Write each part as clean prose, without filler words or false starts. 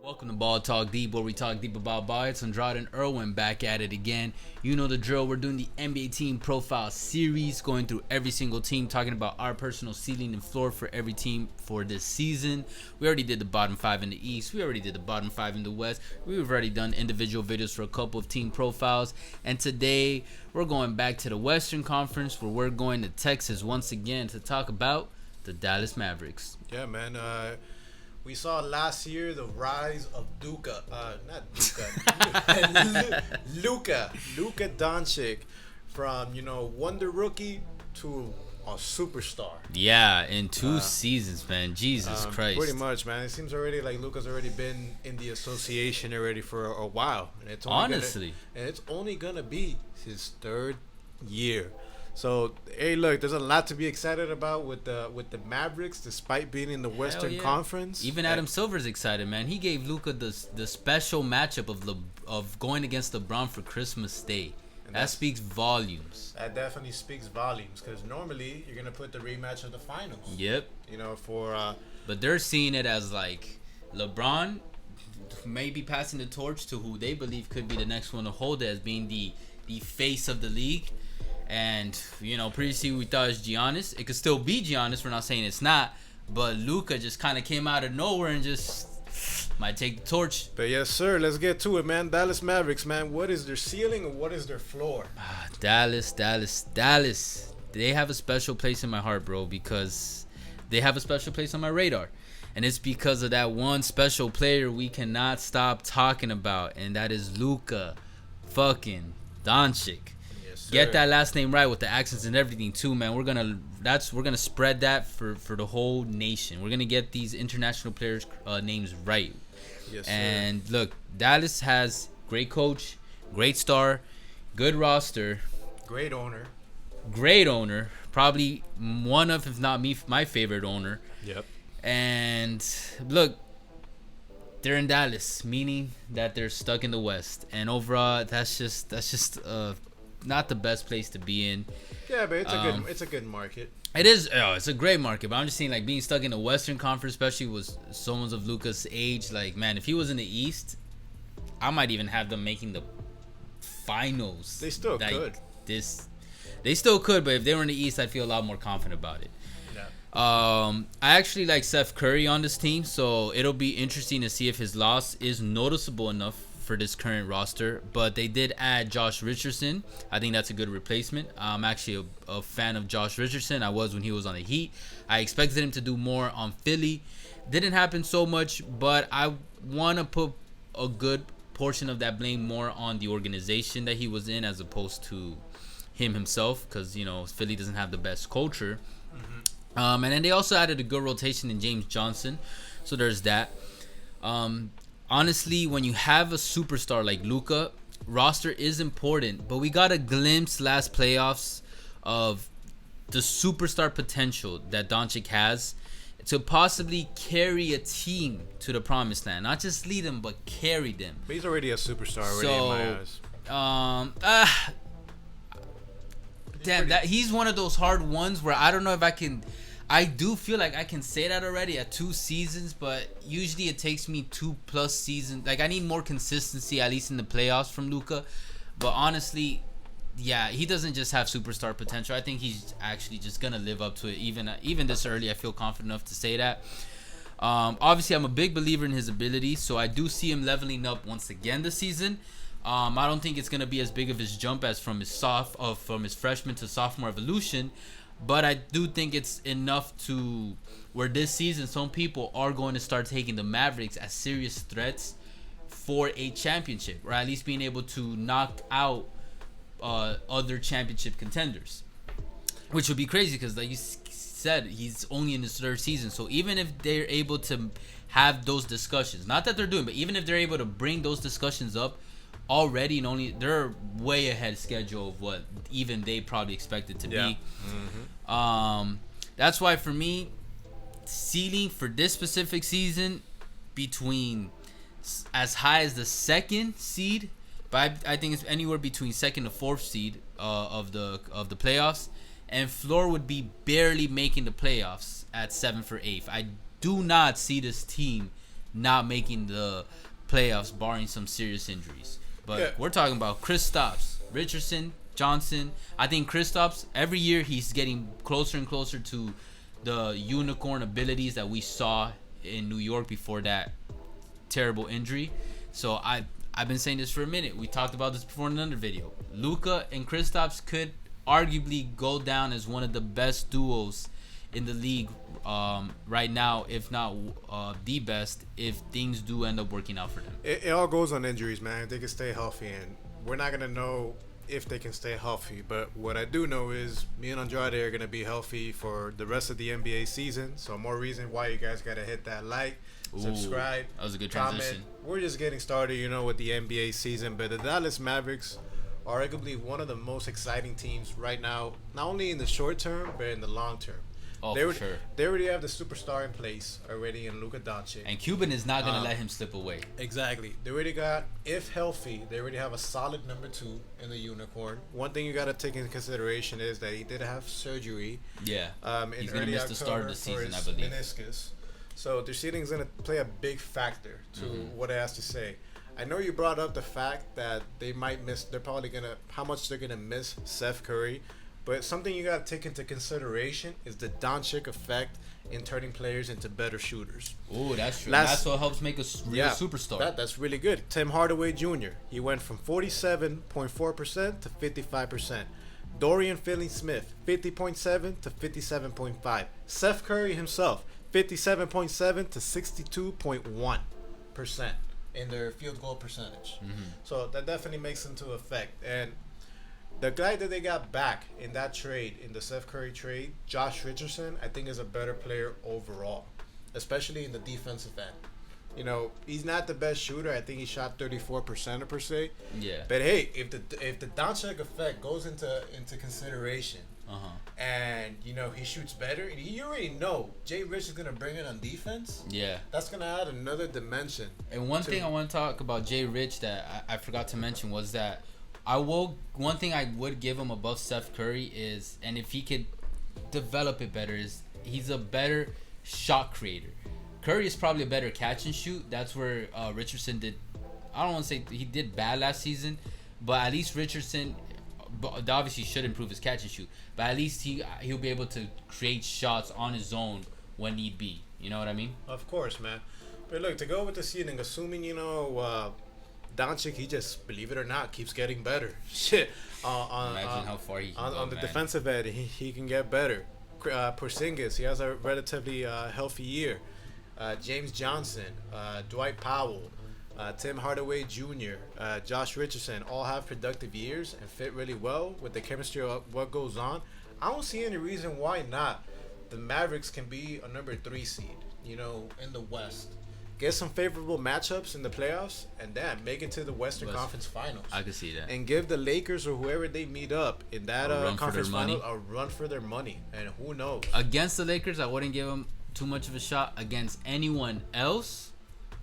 Welcome to Ball Talk Deep, where we talk deep about ball. It's Andrade and Irwin back at it again. You know the drill. We're doing the NBA team profile series, going through every single team, talking about our personal ceiling and floor for every team for this season. We already did the bottom five in the East. We already did the bottom five in the West. We've already done individual videos for a couple of team profiles. And today, we're going back to the Western Conference, where we're going to Texas once again to talk about the Dallas Mavericks. Yeah, man. We saw last year the rise of Luka Doncic, from wonder rookie to a superstar. Yeah, in two seasons, man. Jesus Christ. Pretty much, man. It seems already like Luka's already been in the association already for a while, and it's only gonna be his third year. So, hey, look, there's a lot to be excited about with the Mavericks, despite being in the Western Conference. Even Adam Silver's excited, man. He gave Luka the special matchup of going against LeBron for Christmas Day. That speaks volumes. That definitely speaks volumes, because normally you're gonna put the rematch of the finals. Yep. But they're seeing it as like LeBron maybe passing the torch to who they believe could be the next one to hold it as being the face of the league. And, previously we thought it was Giannis. It could still be Giannis. We're not saying it's not. But Luka just kind of came out of nowhere and just might take the torch. But yes, sir. Let's get to it, man. Dallas Mavericks, man. What is their ceiling and what is their floor? Dallas. They have a special place in my heart, bro, because they have a special place on my radar. And it's because of that one special player we cannot stop talking about. And that is Luka fucking Doncic. Get that last name right with the accents and everything too, man. We're gonna spread that for the whole nation. We're gonna get these international players' names right. Yes, sir. And look, Dallas has great coach, great star, good roster, great owner, probably one of, if not my favorite owner. Yep. And look, they're in Dallas, meaning that they're stuck in the West. And overall, that's just not the best place to be in. Yeah, but it's a good market. It is. It's a great market. But I'm just saying, like, being stuck in the Western Conference, especially with someone of Luka's age, like, man, if he was in the East, I might even have them making the finals. They still could. They still could, but if they were in the East, I'd feel a lot more confident about it. Yeah. I actually like Seth Curry on this team, so it'll be interesting to see if his loss is noticeable enough for this current roster. But they did add Josh Richardson. I think that's a good replacement. I'm actually a fan of Josh Richardson. I was when he was on the Heat. I expected him to do more on Philly. Didn't happen so much, but I want to put a good portion of that blame more on the organization that he was in as opposed to him himself, because Philly doesn't have the best culture. And then they also added a good rotation in James Johnson, so there's that. Honestly, when you have a superstar like Luka, roster is important, but we got a glimpse last playoffs of the superstar potential that Doncic has to possibly carry a team to the promised land. Not just lead them, but carry them. But he's already a superstar in my eyes. He's one of those hard ones where I don't know if I do feel like I can say that already at 2 seasons, but usually it takes me 2+ seasons. Like, I need more consistency, at least in the playoffs, from Luka. But honestly, yeah, he doesn't just have superstar potential. I think he's actually just gonna live up to it. Even this early, I feel confident enough to say that. Obviously, I'm a big believer in his ability, so I do see him leveling up once again this season. I don't think it's gonna be as big of his jump as from his freshman to sophomore evolution. But I do think it's enough to where this season some people are going to start taking the Mavericks as serious threats for a championship, or at least being able to knock out other championship contenders, which would be crazy because, like you said, he's only in his 3rd season. So even if they're able to have those discussions, not that they're doing, but even if they're able to bring those discussions up already, and they're way ahead schedule of what even they probably expected to be. That's why for me, ceiling for this specific season between as high as the 2nd seed, but I think it's anywhere between 2nd to 4th seed of the playoffs, and floor would be barely making the playoffs at 7th or 8th. I do not see this team not making the playoffs, barring some serious injuries. But we're talking about Kristaps, Richardson, Johnson. I think Kristaps, every year he's getting closer and closer to the unicorn abilities that we saw in New York before that terrible injury. So I've been saying this for a minute. We talked about this before in another video. Luka and Kristaps could arguably go down as one of the best duos in the league right now, if not the best, if things do end up working out for them. It all goes on injuries, man. If they can stay healthy, and we're not gonna know if they can stay healthy. But what I do know is me and Andrade are gonna be healthy for the rest of the NBA season. So more reason why you guys gotta hit that like, subscribe. That was a good comment. transition. We're just getting started, with the NBA season. But the Dallas Mavericks are arguably one of the most exciting teams right now, not only in the short term but in the long term. Oh, for sure. They already have the superstar in place already in Luka Doncic. And Cuban is not going to let him slip away. Exactly. They already got, if healthy, they already have a solid number 2 in the unicorn. One thing you got to take into consideration is that he did have surgery. Yeah. He's going to miss the start of the season, I believe. Meniscus. So their seeding is going to play a big factor to what it has to say. I know you brought up the fact that they might miss, they're probably going to, how much they're going to miss Seth Curry. But something you got to take into consideration is the doncic effect in turning players into better shooters. Oh, that's true. That's what helps make a real superstar. That's really good. Tim Hardaway Jr., he went from 47.4% to 55%. Dorian Finney-Smith, 50.7 to 57.5. Seth Curry himself, 57.7 to 62.1% in their field goal percentage. So that definitely makes into effect. And the guy that they got back in that trade, in the Seth Curry trade, Josh Richardson, I think is a better player overall, especially in the defensive end. He's not the best shooter. I think he shot 34% per se. Yeah. But hey, if the doncic effect goes into consideration, and he shoots better, and you already know Jay Rich is gonna bring it on defense. Yeah. That's gonna add another dimension. And one thing I want to talk about Jay Rich that I forgot to mention was that one thing I would give him above Steph Curry is, and if he could develop it better, is he's a better shot creator. Curry is probably a better catch and shoot. That's where Richardson did. I don't want to say he did bad last season, but at least Richardson obviously should improve his catch and shoot. But at least he'll be able to create shots on his own when need be. You know what I mean? Of course, man. But look, to go with the seeding, assuming Doncic, he just, believe it or not, keeps getting better. Shit. Imagine how far he can go, on the defensive end, he can get better. Porzingis, he has a relatively healthy year. James Johnson, Dwight Powell, Tim Hardaway Jr., Josh Richardson all have productive years and fit really well with the chemistry of what goes on. I don't see any reason why not. The Mavericks can be a number 3 seed, in the West. Get some favorable matchups in the playoffs, and then make it to the Western Conference Finals. I can see that. And give the Lakers or whoever they meet up in that conference final a run for their money. And who knows? Against the Lakers, I wouldn't give them too much of a shot. Against anyone else,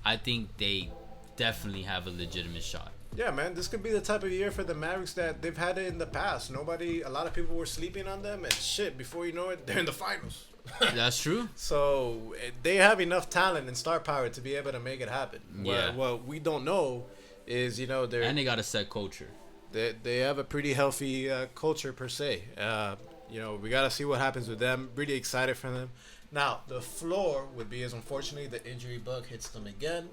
I think they definitely have a legitimate shot. Yeah, man, this could be the type of year for the Mavericks that they've had it in the past. A lot of people were sleeping on them, and shit, before you know it, they're in the finals. That's true. So they have enough talent and star power to be able to make it happen. Yeah. What we don't know is, and they got a set culture. They have a pretty healthy culture per se. We got to see what happens with them. Really excited for them. Now, the floor would be, as unfortunately the injury bug hits them again.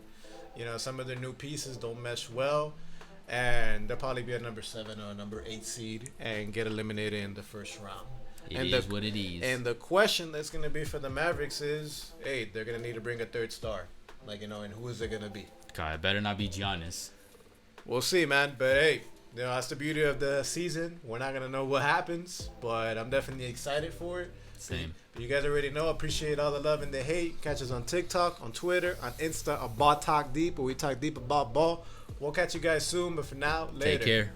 Some of their new pieces don't mesh well, and they'll probably be a number 7 or a number 8 seed and get eliminated in the first round. It is what it is. And the question that's going to be for the Mavericks is, hey, they're going to need to bring a third star. And who is it going to be? God, it better not be Giannis. We'll see, man. But, hey, that's the beauty of the season. We're not going to know what happens, but I'm definitely excited for it. Same. But you guys already know. Appreciate all the love and the hate. Catch us on TikTok, on Twitter, on Insta, on Ball Talk Deep, where we talk deep about ball. We'll catch you guys soon, but for now, later. Take care.